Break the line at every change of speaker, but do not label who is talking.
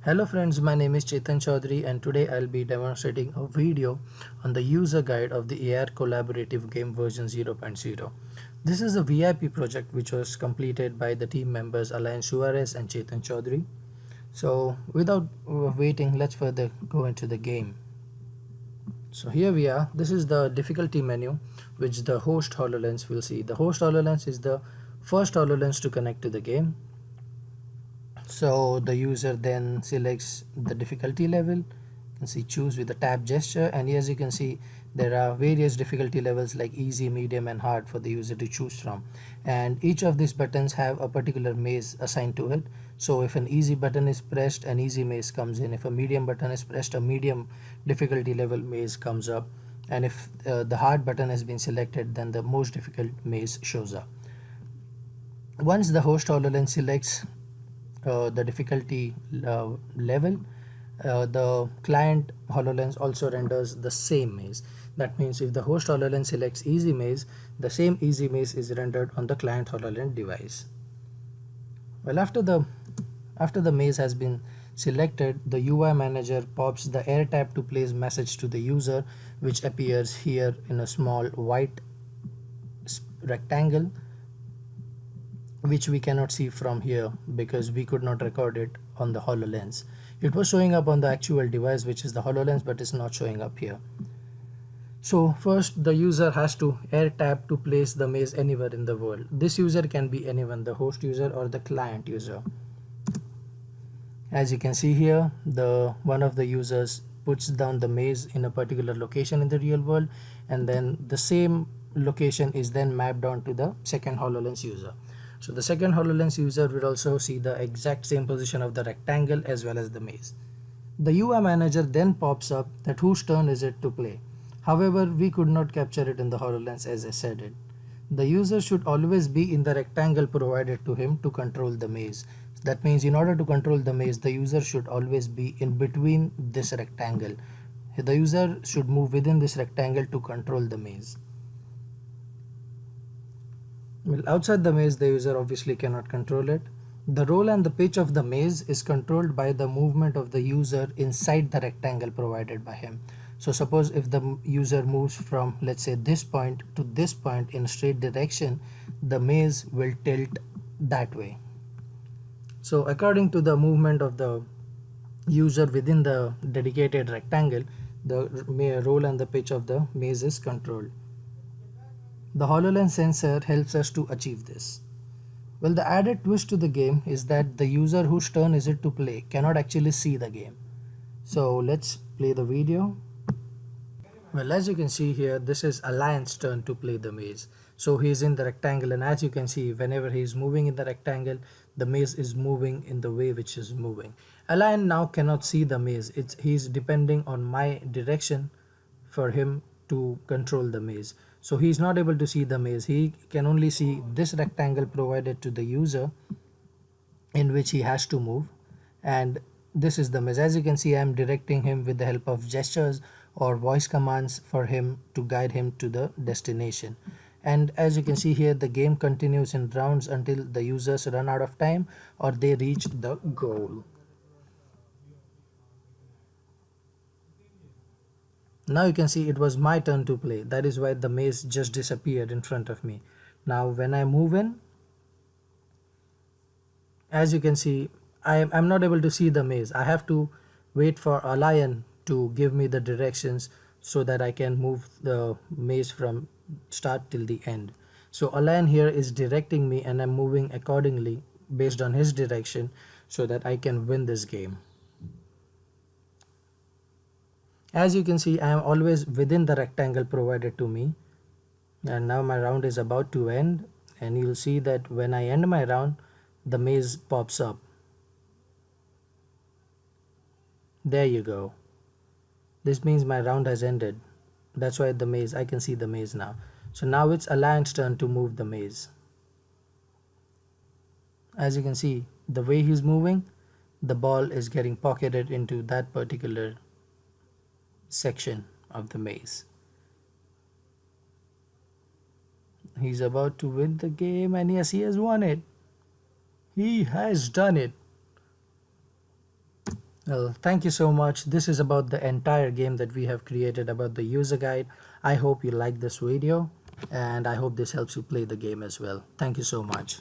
Hello friends, my name is Chetan Chaudhary and today I'll be demonstrating a video on the user guide of the AR collaborative game version 0.0. This is a VIP project which was completed by the team members Alain Suarez and Chetan Chaudhary. So without waiting, let's further go into the game. So here we are. This is the difficulty menu which the host HoloLens will see. The host HoloLens is the first HoloLens to connect to the game. So the user then selects the difficulty level. You can see choose with the tab gesture, and as you can see there are various difficulty levels like easy, medium and hard for the user to choose from, and each of these buttons have a particular maze assigned to it. So if an easy button is pressed, an easy maze comes in. If a medium button is pressed, a medium difficulty level maze comes up, and if the hard button has been selected, then the most difficult maze shows up. Once the host HoloLens selects the difficulty level, the client HoloLens also renders the same maze. That means if the host HoloLens selects easy maze, the same easy maze is rendered on the client HoloLens device. Well, after the maze has been selected, the UI manager pops the air tab to place message to the user, which appears here in a small white rectangle, which we cannot see from here because we could not record it on the HoloLens. It was showing up on the actual device, which is the HoloLens, but it's not showing up here. So first the user has to air tap to place the maze anywhere in the world. This user can be anyone, the host user or the client user. As you can see here, one of the users puts down the maze in a particular location in the real world, and then the same location is then mapped onto the second HoloLens user. So the second HoloLens user will also see the exact same position of the rectangle as well as the maze. The UI manager then pops up that whose turn is it to play. However, we could not capture it in the HoloLens as I said it. The user should always be in the rectangle provided to him to control the maze. That means in order to control the maze, the user should always be in between this rectangle. The user should move within this rectangle to control the maze. Well, outside the maze, the user obviously cannot control it. The roll and the pitch of the maze is controlled by the movement of the user inside the rectangle provided by him. So suppose if the user moves from, let's say, this point to this point in a straight direction, the maze will tilt that way. So according to the movement of the user within the dedicated rectangle, the roll and the pitch of the maze is controlled. The HoloLens sensor helps us to achieve this. Well, the added twist to the game is that the user whose turn is it to play cannot actually see the game. So let's play the video. Well, as you can see here, this is Alain's turn to play the maze. So he is in the rectangle, and as you can see, whenever he is moving in the rectangle, the maze is moving in the way which is moving. Alain now cannot see the maze. He's depending on my direction for him to control the maze. So he's not able to see the maze. He can only see this rectangle provided to the user in which he has to move, and this is the maze. As you can see, I am directing him with the help of gestures or voice commands for him to guide him to the destination. And as you can see here, the game continues in rounds until the users run out of time or they reach the goal. Now you can see it was my turn to play. That is why the maze just disappeared in front of me. Now when I move in, as you can see, I'm not able to see the maze. I have to wait for Alain to give me the directions so that I can move the maze from start till the end. So Alain here is directing me, and I'm moving accordingly based on his direction so that I can win this game. As you can see, I am always within the rectangle provided to me, and now my round is about to end, and you'll see that when I end my round, the maze pops up. There you go. This means my round has ended. That's why the maze, I can see the maze now. So now it's Alain's turn to move the maze. As you can see, the way he's moving, the ball is getting pocketed into that particular section of the maze. He's about to win the game, and yes, he has won it. He has done it. Well, thank you so much. This is about the entire game that we have created about the user guide. I hope you like this video and I hope this helps you play the game as well. Thank you so much.